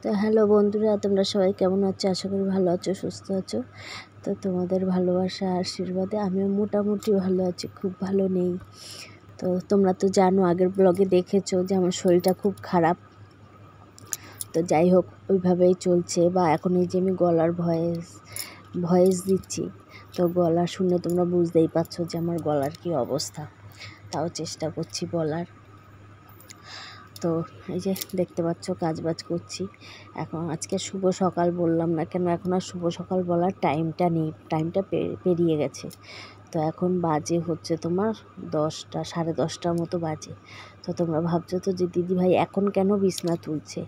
তো হ্যালো বন্ধুরা, তোমরা সবাই কেমন আছো? আশা করি ভালো আছো, সুস্থ আছো। তো তোমাদের ভালোবাসা আশীর্বাদে আমিও মোটামুটি ভালো আছি, খুব ভালো নেই। তো তোমরা তো জানো, আগের ব্লগে দেখেছো যে আমার শরীরটা খুব খারাপ। তো যাই হোক, ওইভাবেই চলছে। বা এখন এই যে আমি গলার ভয়েস দিচ্ছি, তো গলা শুনে তোমরা বুঝতেই পারছো যে আমার গলার কি অবস্থা। তাও চেষ্টা করছি বলার। তো এই যে দেখতে পাচ্ছ কাজবাজ করছি। এখন আজকে শুভ সকাল বললাম না কেন, এখন আর শুভ সকাল বলার টাইমটা নেই, টাইমটা পেরিয়ে গেছে। তো এখন বাজে হচ্ছে তোমার 10টা, 10:30টার মতো বাজে। তো তোমরা ভাবছো তো যে দিদিভাই এখন কেন বিছনা তুলছে।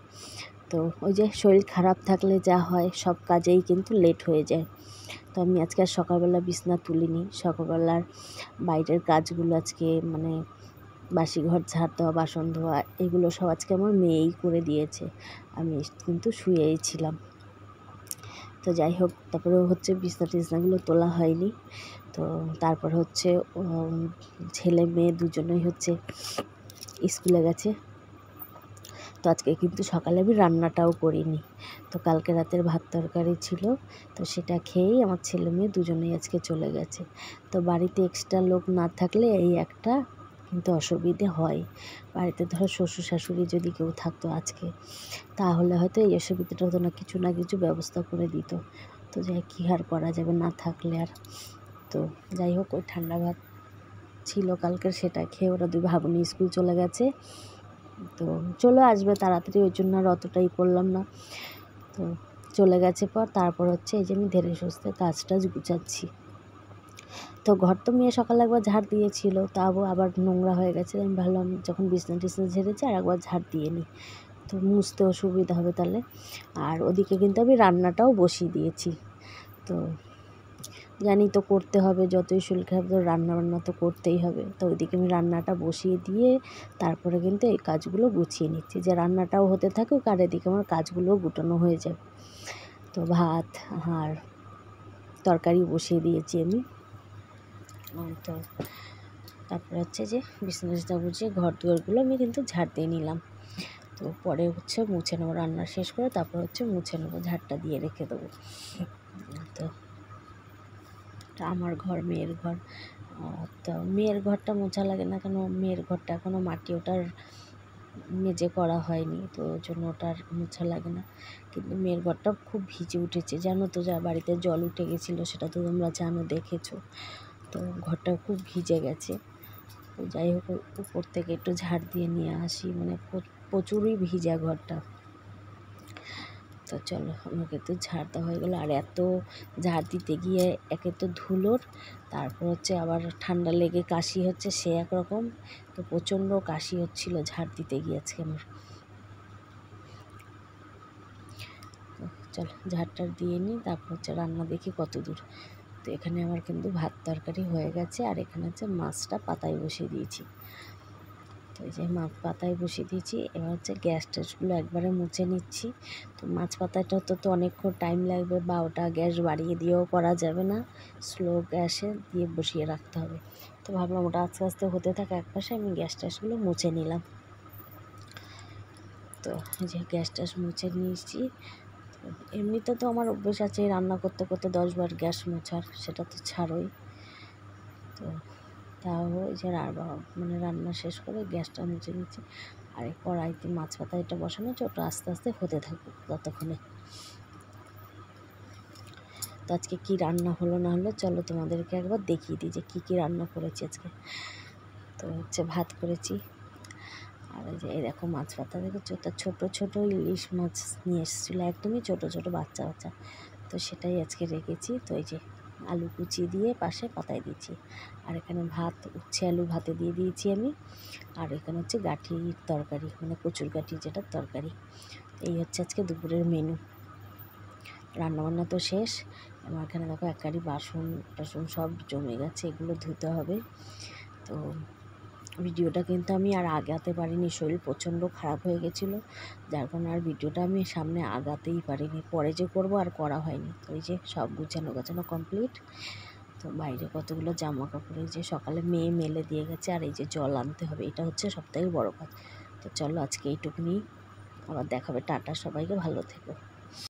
তো ওই যে শরীর খারাপ থাকলে যা হয়, সব কাজেই কিন্তু লেট হয়ে যায়। তো আমি আজকে আর সকালবেলা বিছনা তুলিনি। সকালবেলার বাইরের কাজগুলো আজকে মানে বাসি ঘর ঝাড় দেওয়া, বাসন ধোয়া, এগুলো সব আজকে আমার মেয়েই করে দিয়েছে। আমি কিন্তু শুয়েই ছিলাম। তো যাই হোক, তারপরে হচ্ছে বিছনাগুলো তোলা হয়নি। তো তারপর হচ্ছে ছেলে মেয়ে দুজনেই হচ্ছে স্কুলে গেছে। তো আজকে কিন্তু সকালে আমি রান্নাটাও করিনি। তো কালকে রাতের ভাত তরকারি ছিল, তো সেটা খেয়েই আমার ছেলে মেয়ে দুজনেই আজকে চলে গেছে। তো বাড়িতে এক্সট্রা লোক না থাকলে এই একটা কিন্তু অসুবিধে হয়। বাড়িতে ধরো শ্বশুর শাশুড়ি যদি কেউ থাকতো আজকে, তাহলে হয়তো এই অসুবিধাটা হতো না, কিছু না কিছু ব্যবস্থা করে দিত। তো যাই কী আর করা যাবে না থাকলে আর। তো যাই হোক, ওই ঠান্ডা ভাত ছিল কালকের, সেটা খেয়ে ওরা দুই ভাবনি স্কুল চলে গেছে। তো চলে আসবে তাড়াতাড়ি, ওই জন্য আর অতটাই করলাম না। তো চলে গেছে তারপর হচ্ছে এই যে আমি ধীরে সুস্থে কাজটাজ গুছাচ্ছি। তো ঘর তো মেয়ে সকালে একবার ঝাড় দিয়েছিল, তাও আবার নোংরা হয়ে গেছে। আমি ভাবলাম যখন বিছনা টিছনা ঝেড়েছি আর একবার ঝাড় দিয়ে নিই, তো মুছতেও সুবিধা হবে তাহলে। আর ওদিকে কিন্তু আমি রান্নাটাও বসিয়ে দিয়েছি। তো জানি তো করতে হবে, যতই শরীর খারাপ তো রান্না তো করতেই হবে। তো ওইদিকে আমি রান্নাটা বসিয়ে দিয়ে তারপরে কিন্তু এই কাজগুলো গুছিয়ে নিচ্ছি, যে রান্নাটাও হতে থাকুক আর এদিকে আমার কাজগুলোও গুটানো হয়ে যাবে। তো ভাত আর তরকারি বসিয়ে দিয়েছি আমি। তো তারপরে হচ্ছে যে বিছনা গুছিয়ে ঘর দুয়ারগুলো আমি কিন্তু ঝাড় দিয়ে নিলাম। তো পরে হচ্ছে মুছে নেবো, রান্না শেষ করে তারপর হচ্ছে মুছে নেবো, ঝাড়টা দিয়ে রেখে দেবো। তো আমার ঘর, মেয়ের ঘর। তো মেয়ের ঘরটা মোছা লাগে না কেন, মেয়ের ঘরটা এখনও মাটি ওটার মেজে করা হয়নি, তো ওই জন্য ওটার মোছা লাগে না। কিন্তু মেয়ের ঘরটা খুব ভিজে উঠেছে, জানো তো, যা বাড়িতে জল উঠে গেছিলো সেটা তো তোমরা জানো, দেখেছো। তো ঘরটা খুব ভিজে গেছে। তো যাই হোক, উপর থেকে একটু ঝাড় দিয়ে নিয়ে আসি, মানে প্রচুরই ভিজা ঘরটা। তো চলো, আমাকে তো ঝাড় দেওয়া হয়ে গেলো। আর এত ঝাড় দিতে গিয়ে একে তো ধুলোর, তারপর হচ্ছে আবার ঠান্ডা লেগে কাশি হচ্ছে, সে একরকম। তো প্রচণ্ড কাশি হচ্ছিল ঝাড় দিতে গিয়ে আজকে আমার। তো চলো ঝাড়টা দিয়ে নিই, তারপর হচ্ছে রান্না দেখি কত দূর। তো এখানে আমার কিন্তু ভাত তরকারি হয়ে গেছে, আর এখানে হচ্ছে মাছটা পাতায় বসিয়ে দিয়েছি। তো এই যে মাছ পাতায় বসিয়ে দিয়েছি, এবার হচ্ছে গ্যাস ট্যাসগুলো একবারে মুছে নিচ্ছি। তো মাছ পাতাটা তো অনেকক্ষণ টাইম লাগবে, বা ওটা গ্যাস বাড়িয়ে দিয়েও করা যাবে না, স্লো গ্যাসে দিয়ে বসিয়ে রাখতে হবে। তো ভাবলাম ওটা আস্তে আস্তে হতে থাকে একপাশে, আমি গ্যাস ট্যাসগুলো মুছে নিলাম। তো এই যে গ্যাস ট্যাস মুছে নিয়েছি। এমনিতে তো আমার অভ্যেস আছে রান্না করতে করতে 10 বার গ্যাস মোছার, সেটা তো ছাড়োই। তো তাও এই যে মানে রান্না শেষ করে গ্যাসটা মুছে নিচ্ছি। আর এই কড়াইতে মাছ পাতা এটা বসানো হচ্ছে, ওটা আস্তে আস্তে হতে থাকুক ততক্ষণে। তো আজকে কী রান্না হলো না হলো চলো তোমাদেরকে একবার দেখিয়ে দিই যে কী রান্না করেছি আজকে। তো হচ্ছে ভাত করেছি, আর এই যে এরকম মাছ পাতা দেখেছো, তা ছোটো ছোটো ইলিশ মাছ নিয়ে এসেছিলো, একদমই ছোটো ছোটো বাচ্চা বাচ্চা। তো সেটাই আজকে রেখেছি। তো এই যে আলু কুচিয়ে দিয়ে পাশে পাতায় দিয়েছি। আর এখানে ভাত, উচ্ছে আলু ভাতে দিয়ে দিয়েছি আমি। আর এখানে হচ্ছে গাঠির তরকারি, মানে কচুর গাঠি যেটার তরকারি। এই হচ্ছে আজকে দুপুরের মেনু। রান্নাবান্না তো শেষ। আমার এখানে দেখো একারি বাসন টাসন সব জমে গেছে, এগুলো ধুতে হবে। তো ভিডিওটা কিন্তু আমি আর আগাতে পারিনি, শরীর প্রচণ্ড খারাপ হয়ে গেছিলো, যার কারণে আর ভিডিওটা আমি সামনে আগাতেই পারিনি। পরে যে করব আর করা হয়নি। তো এই যে সব গুছানো কমপ্লিট। তো বাইরে কতগুলো জামা কাপড় এই যে সকালে মেয়ে মেলে দিয়ে গেছে, আর এই যে জল আনতে হবে, এটা হচ্ছে সবথেকে বড় কাজ। তো চলো আজকে এইটুকুনি আবার দেখাবে। টাটা, সবাইকে ভালো থেকো।